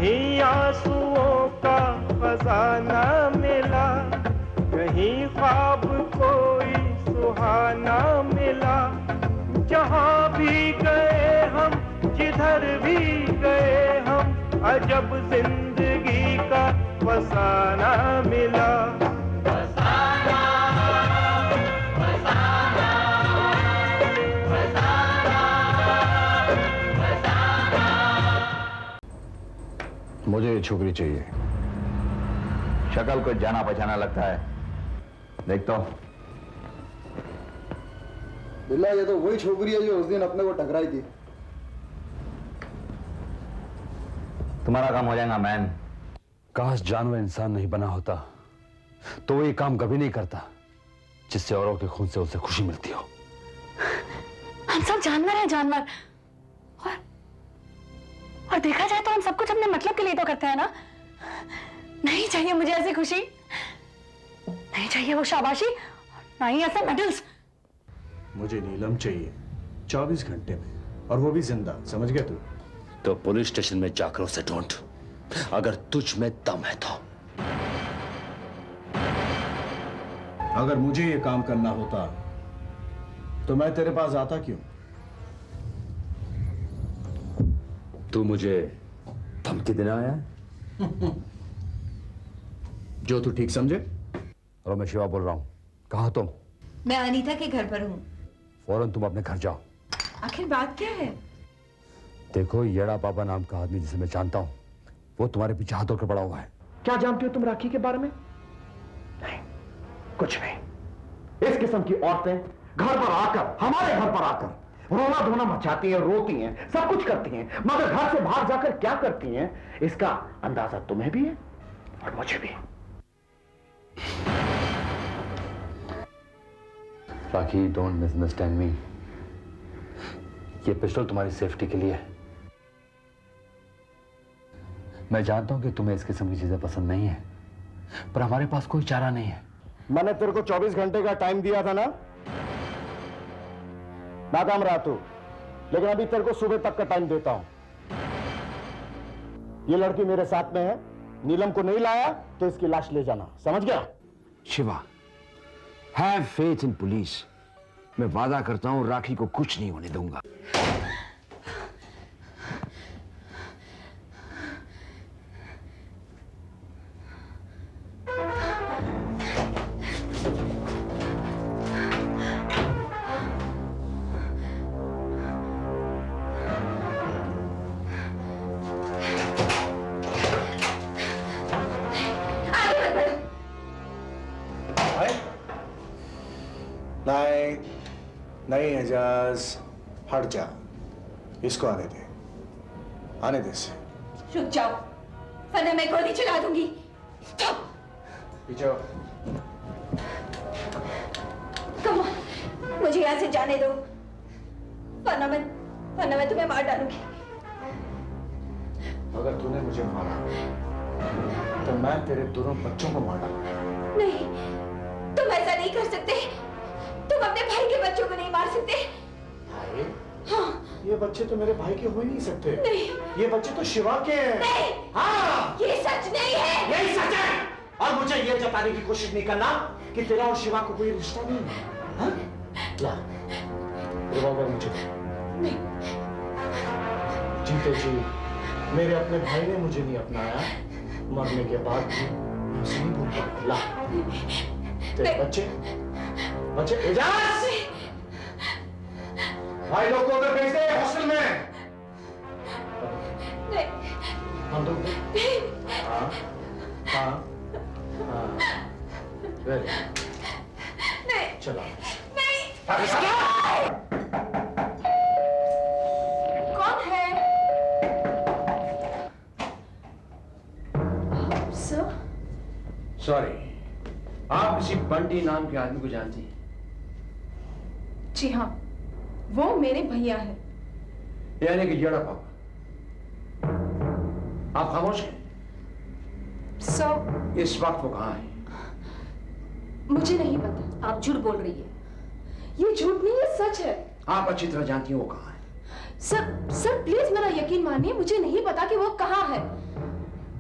कहीं आंसुओं का खजाना मिला, कहीं ख्वाब कोई सुहाना मिला। जहाँ भी गए हम, जिधर भी गए हम, अजब जिंदगी का फसाना मिला। फसाना, फसाना, फसाना, फसाना। मुझे ये छोकरी चाहिए। शक्ल को जाना पहचाना लगता है, देखता हूं। बिल्ला, ये तो वही छोकरी है जो उस दिन अपने को टकराई थी। तुम्हारा काम हो जाएगा मैन। काश जानवर इंसान नहीं बना होता तो वो ये काम कभी नहीं करता जिससे औरों के खून से उसे खुशी मिलती हो। हम सब जानवर हैं, जानवर। और देखा जाए तो हम सब कुछ अपने मतलब के लिए तो करते हैं ना। नहीं चाहिए मुझे ऐसी खुशी, नहीं चाहिए वो शाबाशी, ना ही ऐसे मेडल्स। मुझे नीलम चाहिए 24 घंटे में, और वो भी जिंदा, समझ गया तू? तो पुलिस स्टेशन में जाकर उसे ढूंढ, अगर तुझ में दम है तो। अगर मुझे ये काम करना होता तो मैं तेरे पास आता क्यों? तू मुझे धमकी देना आया है? जो तू ठीक समझे। और मैं शिवा बोल रहा हूं। कहां तुम? मैं अनीता के घर पर हूँ। फौरन तुम अपने घर जाओ। आखिर बात क्या है? देखो, येड़ा बाबा नाम का आदमी जिसे मैं जानता हूं, वो तुम्हारे पीछे हाथ धोकर पड़ा हुआ है। क्या जानती हो तुम राखी के बारे में? नहीं, कुछ नहीं। इस किस्म की औरतें घर पर आकर, हमारे घर पर आकर रोना धोना मचाती हैं, रोती हैं, सब कुछ करती हैं, मगर घर से बाहर जाकर क्या करती हैं इसका अंदाजा तुम्हें भी है और मुझे भी। राखी, डोंट मिसअंडरस्टैंड मी। ये पिस्टल तुम्हारी सेफ्टी के लिए है। मैं जानता हूं कि तुम्हें इस किस्म की चीजें पसंद नहीं है, पर हमारे पास कोई चारा नहीं है। मैंने तेरे को 24 घंटे का टाइम दिया था ना, नाकाम रहा तू। लेकिन अभी तेरे को सुबह तक का टाइम देता हूं। ये लड़की मेरे साथ में है, नीलम को नहीं लाया तो इसकी लाश ले जाना, समझ गया? Shiva, have faith in police. मैं वादा करता हूं राखी को कुछ नहीं होने दूंगा। नहीं नहीं एजाज, हट जा। इसको आने दे, आने दे इसे। रुक जाओ, वरना मैं गोली चला दूंगी। पीछे। कम ऑन, मुझे यहाँ से जाने दो, वरना मैं तुम्हें मार डालूंगी। अगर तूने मुझे मारा तो मैं तेरे दोनों बच्चों को मार डालूंगा। नहीं, तुम ऐसा नहीं कर सकते। तुम अपने भाई के बच्चों को नहीं मार सकते। भाई? हाँ। ये बच्चे तो मेरे भाई के हो ही नहीं सकते। नहीं। ये बच्चे तो शिवा के हैं। नहीं। हाँ। ये सच नहीं है। यही सच है। और मुझे ये जताने की कोशिश नहीं करना कि तेरा और शिवा को कोई रिश्ता नहीं है। हाँ? ला, रिवॉल्वर मुझे दे। नहीं। जीते जी मेरे अपने भाई ने मुझे नहीं अपनाया, मरने के बाद भी मैं उसे नहीं भूल पाऊंगा। ला, तेरे बच्चे एजाज, भाई लोग को उधर भेज दे हॉस्टल में। नहीं। बंदूक दे। हाँ हाँ हाँ, वेरी गुड। नहीं। चलो। नहीं। कौन है? सर? सॉरी, आप किसी बंटी नाम के आदमी को जानती हैं? जी हाँ, वो मेरे भैया हैं। यानी कि येड़ा पापा। आप खामोश हैं? सर, इस वक्त वो कहाँ है? मुझे नहीं पता। आप झूठ बोल रही है। ये झूठ नहीं, ये सच है। आप अच्छी तरह जानती हैं वो कहाँ है। सर प्लीज मेरा यकीन मानिए, मुझे नहीं पता कि वो कहाँ है।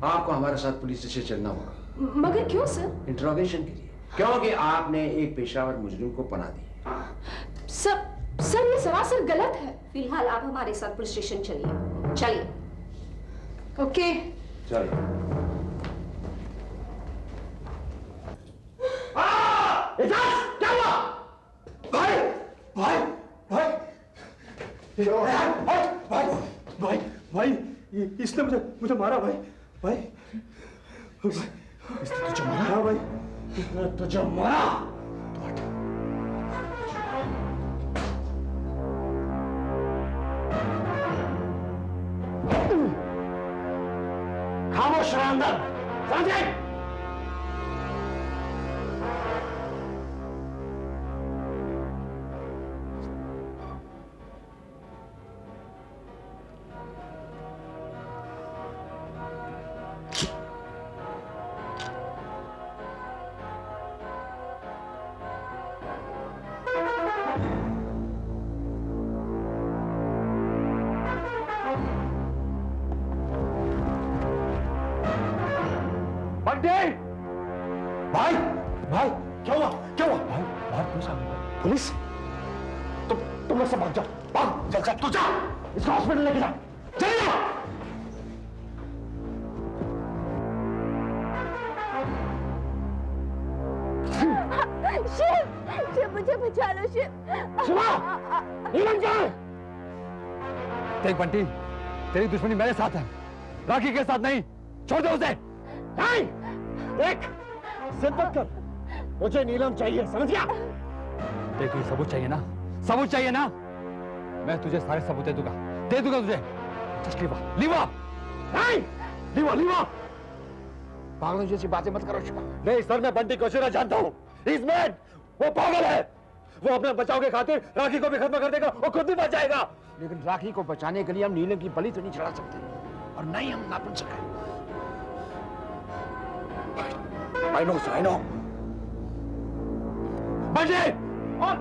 आपको हमारे साथ पुलिस स्टेशन चलना होगा। मगर क्यों सर? इंट्रोगेशन के लिए, क्योंकि आपने एक पेशावर मुजरिम को पनाह दी। सर ये सरासर गलत है। फिलहाल आप हमारे साथ पुलिस स्टेशन चलिए। चलिए। ओके चलिए। एजाज, क्या हुआ? भाई भाई भाई भाई भाई भाई भाई इसने मुझे मारा भाई भाई इसने तुझे मारा भाई, इसने तुझे मारा। खामोश रहे अंदर, समझे? भाई भाई क्या हुआ, क्या हुआ? भाई भाई पुलिस आ गई। पुलिस? तुम लोग सब भाग जाओ, भाग, चल चल तू जा, इसको हॉस्पिटल लेके जा, चल जा। शिव मुझे बचा लो शिव। शिवा, नीलम जा। देख बंटी, तेरी दुश्मनी मेरे साथ है, राखी के साथ नहीं। छोड़ दे उसे। नहीं, देख, जिद मत कर, मुझे नीलम चाहिए, समझ गया? देख तुझे सबूत चाहिए ना, सबूत चाहिए ना, मैं तुझे सारे सबूत दे दूंगा तुझे। जस्ट लीवा। नहीं, लीवा। पागलों जैसी बातें मत करो शिवा। नहीं सर, मैं बंटी को अच्छी जानता हूँ। He's mad, वो पागल है। वो अपने बचाव के खातिर राखी को भी खत्म कर देगा और खुद भी बच जाएगा। लेकिन राखी को बचाने के लिए हम नीलम की बलि तो नहीं चढ़ा सकते, और नहीं हम नापुंसक हैं। I know। बंटी, और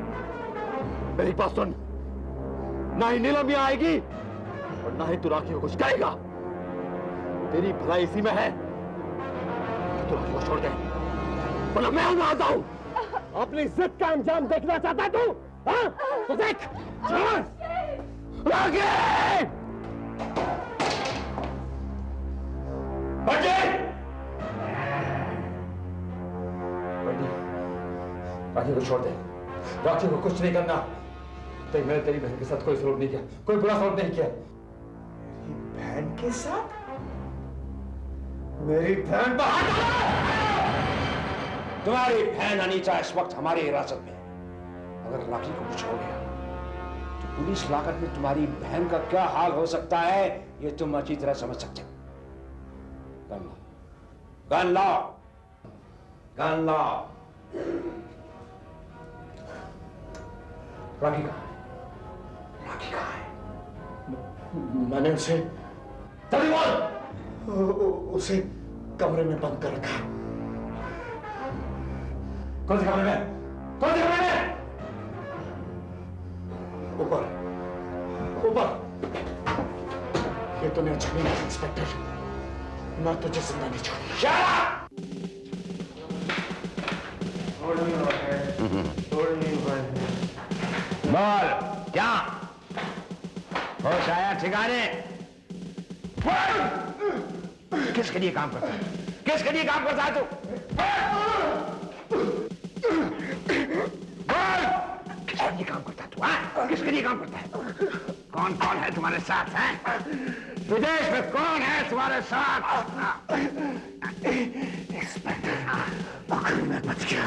मेरी बात सुन, ना ही नीलम यहाँ आएगी और ना ही तू राखी को कुछ करेगा। तेरी भलाई इसी में है कि तू राखी को छोड़ दे, वरना मैं हूं आता हूं। अपनी जिद का अंजाम देखना चाहता है तू? हाँ? तो देख, चल राखी। राखी को छोड़ दे, राखी को कुछ नहीं करना। देख, मैंने तेरी बहन के साथ कोई सलूक नहीं किया, कोई बुरा सलूक नहीं किया। मेरी बहन के साथ? मेरी बहन पर हाथ डाला! तुम्हारी बहन अनीता इस वक्त हमारी हिरासत में है। अगर राखी को कुछ हो गया तो पुलिस लाकअप में तुम्हारी बहन का क्या हाल हो सकता है, ये तुम अच्छी तरह समझ सकते हो। गन लाओ। राखी कहाँ है? मैंने उसे उसे कमरे में बंद कर रखा। कौन से कमरे में? ऊपर। ये तूने अच्छा नहीं किया इंस्पेक्टर, मैं तुझे जिंदा नहीं छोड़ूंगा। बोल, क्या होश आया ठिकाने? किसके लिए काम करता है? किसके लिए काम करता है तू? बोल, किसके लिए काम करता है तू? हाँ? किसके लिए काम करता है? कौन है तुम्हारे साथ? हैं? विदेश में कौन है तुम्हारे साथ? इंस्पेक्टर, अगर मैं बच गया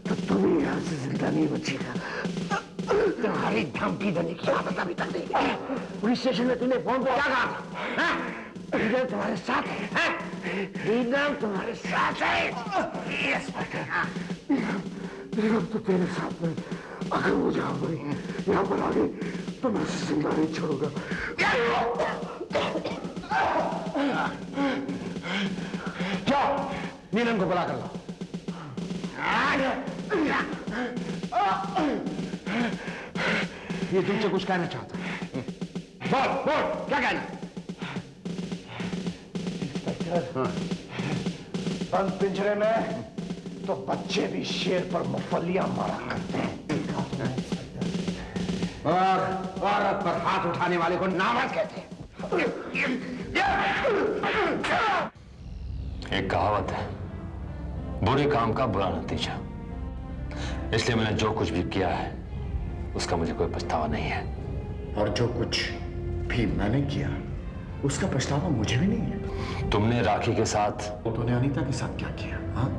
तो तुम ही यहां से जिंदा नहीं बचेगा। तुम्हारी धमकी देने की आदत अभी तक नहीं है। पुलिस स्टेशन में तूने फोन पर क्या कहा था? लीडर तुम्हारे साथ है? लीडर तुम्हारे साथ है? लीडर तो तेरे साथ में, अगर वो यहाँ पर आ गई तो मैं उसे जिंदा नहीं छोड़ूंगा। जाओ, नीलम को बुला कर लो। ये तुमसे कुछ कहना चाहता है। बोल, क्या कहना? बंद पिंजरे में तो बच्चे भी शेर पर मुफल्लियां मारा करते हैं। और औरत पर हाथ उठाने वाले को नामर्द कहते हैं। एक कहावत है, बुरे काम का बुरा नतीजा। इसलिए मैंने जो कुछ भी किया है उसका मुझे कोई पछतावा नहीं है। और जो कुछ भी मैंने किया उसका पछतावा मुझे भी नहीं है। तुमने राखी के साथ, तूने अनीता के साथ क्या किया? हाँ,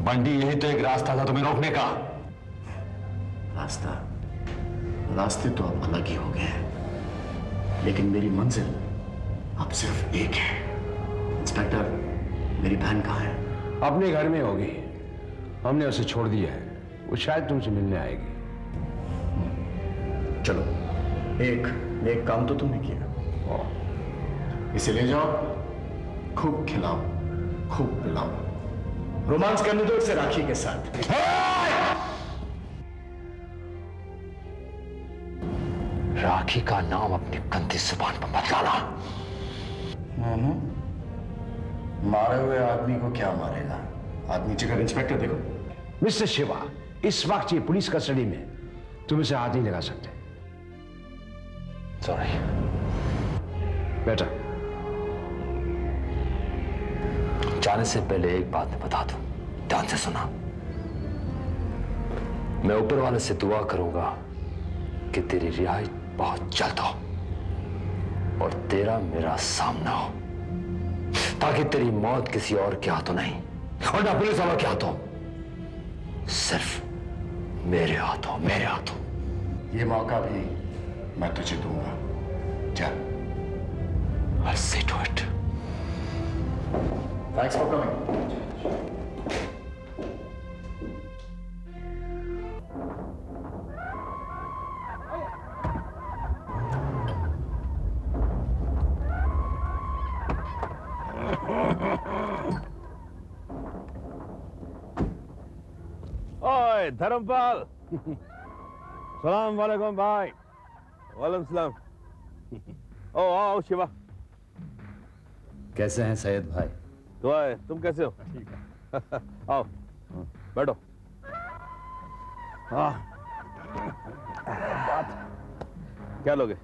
बंटी, यही तो एक रास्ता था तुम्हें रोकने का। रास्ते तो अब अलग ही हो गए हैं, लेकिन मेरी मंजिल अब सिर्फ एक है। इंस्पेक्टर, मेरी बहन कहाँ है? अपने घर में होगी। हमने उसे छोड़ दिया है, वो शायद तुमसे मिलने आएगी। चलो, एक काम तो तुमने किया। इसे ले जाओ, खूब खिलाओ, खूब पिलाओ, रोमांस करने दो इसे राखी के साथ। राखी का नाम अपनी गंदी जुबान पर मत लाना। मारे हुए आदमी को क्या मारेगा? आदमी चिकर। इंस्पेक्टर देखो। मिस्टर शिवा, इस वक्त ये पुलिस कस्टडी में, तुम इसे हाथ नहीं लगा सकते। सॉरी बेटा। जाने से पहले एक बात मैं बता दूं, ध्यान से सुना। मैं ऊपर वाले से दुआ करूंगा कि तेरी रिहाई बहुत जल्द हो और तेरा मेरा सामना हो, ताकि तेरी मौत किसी और के हाथों नहीं और ना पुलिस वालों के हाथों, सिर्फ मेरे हाथों, मेरे हाथों। ये मौका भी मैं तुझे दूंगा। जा। I'll see to it. Thanks for coming. ओए धर्मपाल। सलाम वालेकुम भाई। वालेकुम सलाम। ओ आओ शिवा। कैसे हैं सैयद भाई? दुआ है, तुम कैसे हो? आओ बैठो। क्या लोगे?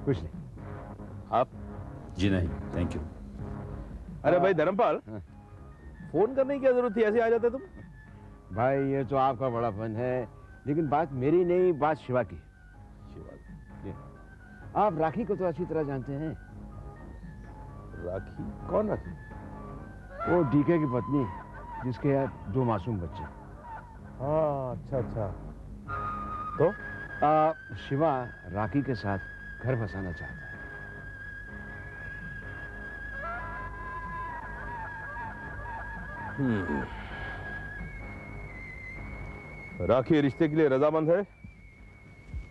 कुछ नहीं। आप? जी नहीं, थैंक यू। अरे भाई धर्मपाल, फोन करने की क्या जरूरत थी, ऐसे आ जाते तुम? भाई ये तो आपका बड़ापन है, लेकिन बात मेरी नहीं, बात शिवा की। आप राखी को तो अच्छी तरह जानते हैं। राखी? कौन राखी? वो डीके की पत्नी, जिसके 2 मासूम बच्चे। हाँ, अच्छा अच्छा। तो शिवा राखी के साथ घर बसाना चाहता है। राखी रिश्ते के लिए रजामंद है?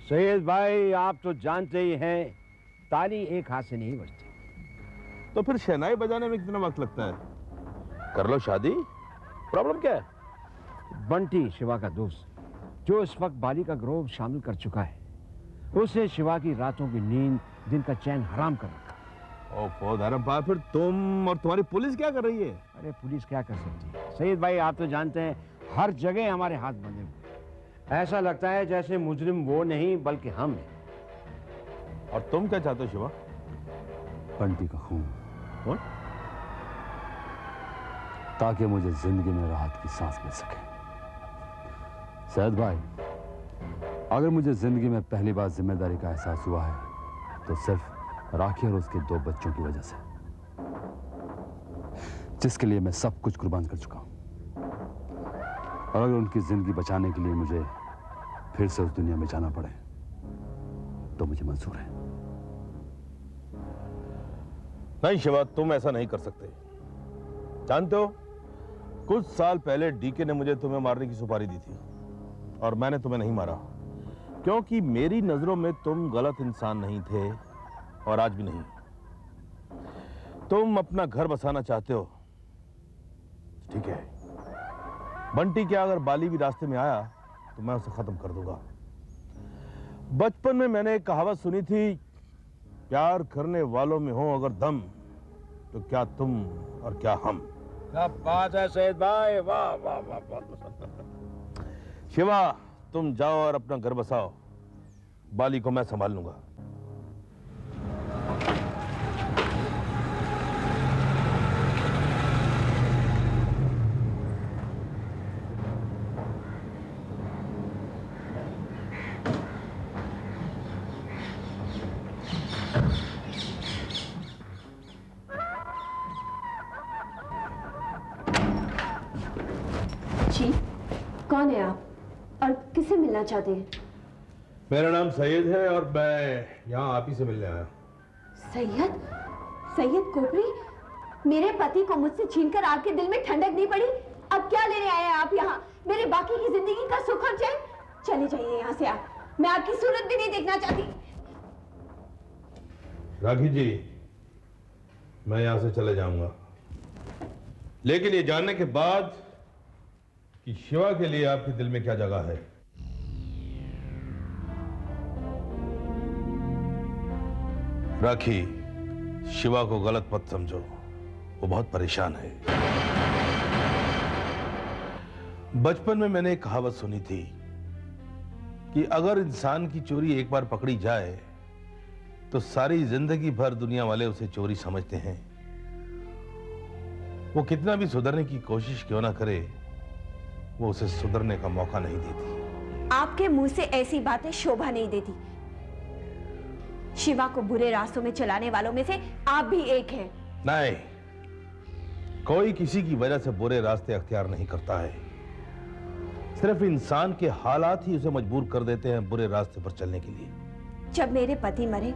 सैयद भाई, आप तो जानते ही हैं, ताली एक हाथ से नहीं बजती। तो फिर शहनाई बजाने में कितना वक्त लगता है? कर लो शादी, प्रॉब्लम क्या है? बंटी, शिवा का दोस्त, जो इस वक्त बाली का ग्रोव शामिल कर चुका है, उसे शिवा की रातों की नींद, दिन का चैन हराम कर रखा। ओफो धर्मपाल, फिर तुम और तुम्हारी पुलिस क्या कर रही है? अरे पुलिस क्या कर सकती है सैयद भाई, आप तो जानते हैं, हर जगह हमारे हाथ बंधे हुए। ऐसा लगता है जैसे मुजरिम वो नहीं बल्कि हम हैं। और तुम क्या चाहते हो शिवा? बंटी का खून। कौन? ताकि मुझे जिंदगी में राहत की सांस मिल सके। सैयद भाई, अगर मुझे जिंदगी में पहली बार जिम्मेदारी का एहसास हुआ है तो सिर्फ राखी और उसके 2 बच्चों की वजह से, जिसके लिए मैं सब कुछ कुर्बान कर चुका हूं। और अगर उनकी जिंदगी बचाने के लिए मुझे फिर से उस दुनिया में जाना पड़े तो मुझे मंजूर है। नहीं शिवा, तुम ऐसा नहीं कर सकते। जानते हो, कुछ साल पहले डीके ने मुझे तुम्हें मारने की सुपारी दी थी और मैंने तुम्हें नहीं मारा, क्योंकि मेरी नजरों में तुम गलत इंसान नहीं थे और आज भी नहीं। तुम अपना घर बसाना चाहते हो, ठीक है। बंटी क्या अगर बाली भी रास्ते में आया तो मैं उसे खत्म कर दूंगा। बचपन में मैंने एक कहावत सुनी थी, प्यार करने वालों में हो अगर दम तो क्या तुम और क्या हम। क्या बात है सैयद भाई, वाह वाह वाह वाह। शिवा, तुम जाओ और अपना घर बसाओ, बाली को मैं संभाल लूंगा। जी, कौन है आप और किससे मिलना चाहते हैं? मेरा नाम सैयद है और मैं यहाँ आप ही से मिलने आया। सैयद? सैयद कोपरी? मेरे पति को मुझसे छीनकर आपके दिल में ठंडक नहीं पड़ी? अब क्या लेने आए हैं आप यहाँ? मेरे बाकी की जिंदगी का सुख और चैन? चले जाइए यहाँ से आप, मैं आपकी सूरत भी नहीं देखना चाहती। राखी जी, मैं यहाँ से चले जाऊंगा, लेकिन ये जानने के बाद कि शिवा के लिए आपके दिल में क्या जगह है। राखी, शिवा को गलत मत समझो, वो बहुत परेशान है। बचपन में मैंने एक कहावत सुनी थी कि अगर इंसान की चोरी एक बार पकड़ी जाए तो सारी जिंदगी भर दुनिया वाले उसे चोरी समझते हैं। वो कितना भी सुधरने की कोशिश क्यों ना करे, वो उसे सुधरने का मौका नहीं देती। आपके मुंह से ऐसी बातें शोभा नहीं देती। शिवा को बुरे रास्तों में चलाने वालों में से आप भी एक हैं। नहीं, कोई किसी की वजह से बुरे रास्ते अख्तियार नहीं करता है। सिर्फ इंसान के हालात ही उसे मजबूर कर देते हैं बुरे रास्ते पर चलने के लिए। जब मेरे पति मरे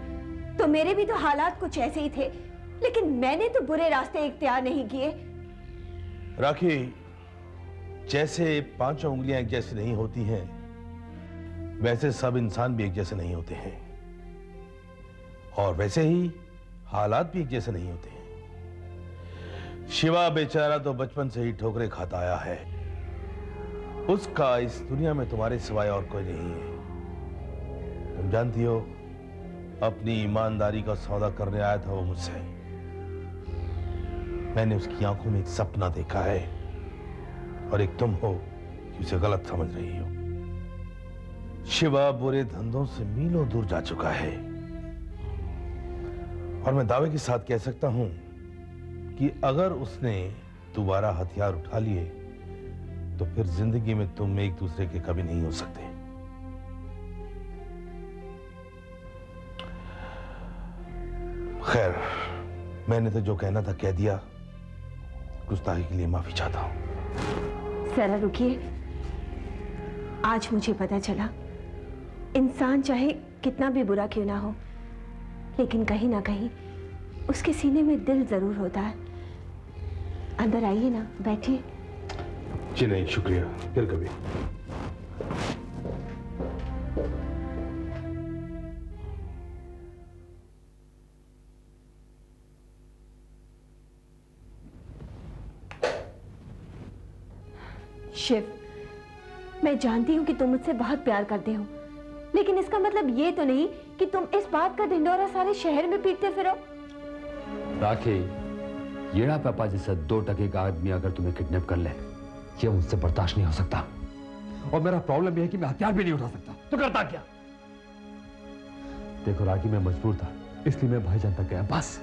तो मेरे भी तो हालात कुछ ऐसे ही थे, लेकिन मैंने तो बुरे रास्ते इख्तियार नहीं किए। राखी, जैसे पांचों उंगलियां एक जैसी नहीं होती हैं, वैसे सब इंसान भी एक जैसे नहीं होते हैं, और वैसे ही हालात भी एक जैसे नहीं होते हैं। शिवा बेचारा तो बचपन से ही ठोकरें खाता आया है। उसका इस दुनिया में तुम्हारे सिवाय और कोई नहीं है। तुम जानती हो, अपनी ईमानदारी का सौदा करने आया था वो मुझसे। मैंने उसकी आंखों में एक सपना देखा है, और एक तुम हो कि उसे गलत समझ रही हो। शिवा बुरे धंधों से मीलों दूर जा चुका है, और मैं दावे के साथ कह सकता हूं कि अगर उसने दोबारा हथियार उठा लिए तो फिर जिंदगी में तुम एक दूसरे के कभी नहीं हो सकते। खैर, मैंने तो जो कहना था कह दिया। गुस्ताखी के लिए माफी चाहता हूं। जरा रुकिए, आज मुझे पता चला इंसान चाहे कितना भी बुरा क्यों ना हो, लेकिन कहीं ना कहीं उसके सीने में दिल जरूर होता है। अंदर आइए ना, बैठिए। जी नहीं, शुक्रिया, फिर कभी। शिव, मैं जानती हूँ कि तुम मुझसे बहुत प्यार करते हो, लेकिन इसका मतलब ये तो नहीं कि तुम इस बात का ढिंढोरा सारे शहर में पीटते फिरो। राखी, येड़ा पापा जैसा 2 टके का आदमी अगर तुम्हें किडनैप कर ले, ये मुझसे बर्दाश्त नहीं हो सकता। और मेरा प्रॉब्लम यह है कि मैं हथियार भी नहीं उठा सकता। तो करता क्या? देखो राखी, मैं मजबूर था, इसलिए मैं भाईजान तक गया, बस।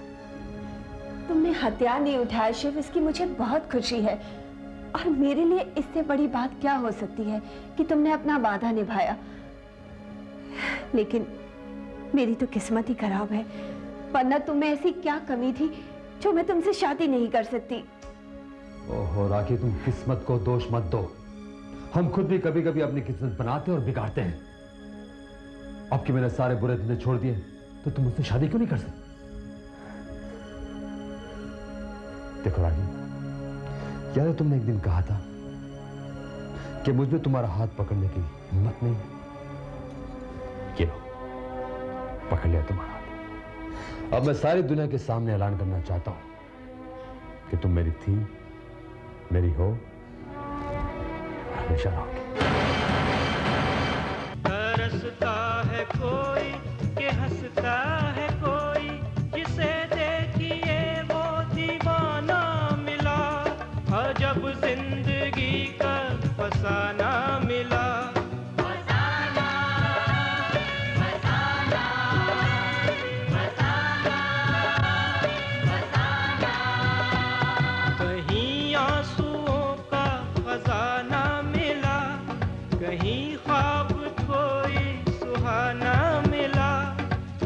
तुमने हथियार नहीं उठाया शिव, इसकी मुझे बहुत खुशी है। और मेरे लिए इससे बड़ी बात क्या हो सकती है कि तुमने अपना वादा निभाया। लेकिन मेरी तो किस्मत ही खराब है, वरना तुम में ऐसी क्या कमी थी जो मैं तुमसे शादी नहीं कर सकती। ओहो राखी, तुम किस्मत को दोष मत दो। हम खुद भी कभी कभी अपनी किस्मत बनाते और बिगाड़ते हैं। अब कि मैंने सारे बुरे धंधे छोड़ दिए, तो तुम मुझसे शादी क्यों नहीं कर सकते? देखो राखी, याद है तुमने एक दिन कहा था कि मुझ में तुम्हारा हाथ पकड़ने की हिम्मत नहीं है। ये लो, पकड़ लिया तुम्हारा हाथ। अब मैं सारी दुनिया के सामने ऐलान करना चाहता हूं कि तुम मेरी थी, मेरी हो, हमेशा रहोगी। तरसता है कोई कि हंसता है कोई, जिसे देखिए वो फसाना मिला। कहीं आंसुओं का खजाना मिला, कहीं ख्वाब कोई सुहाना मिला।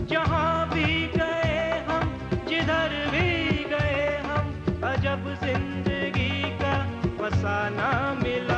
जहां भी गए हम, जिधर भी गए हम, अजब जिंदगी का फसाना मिला।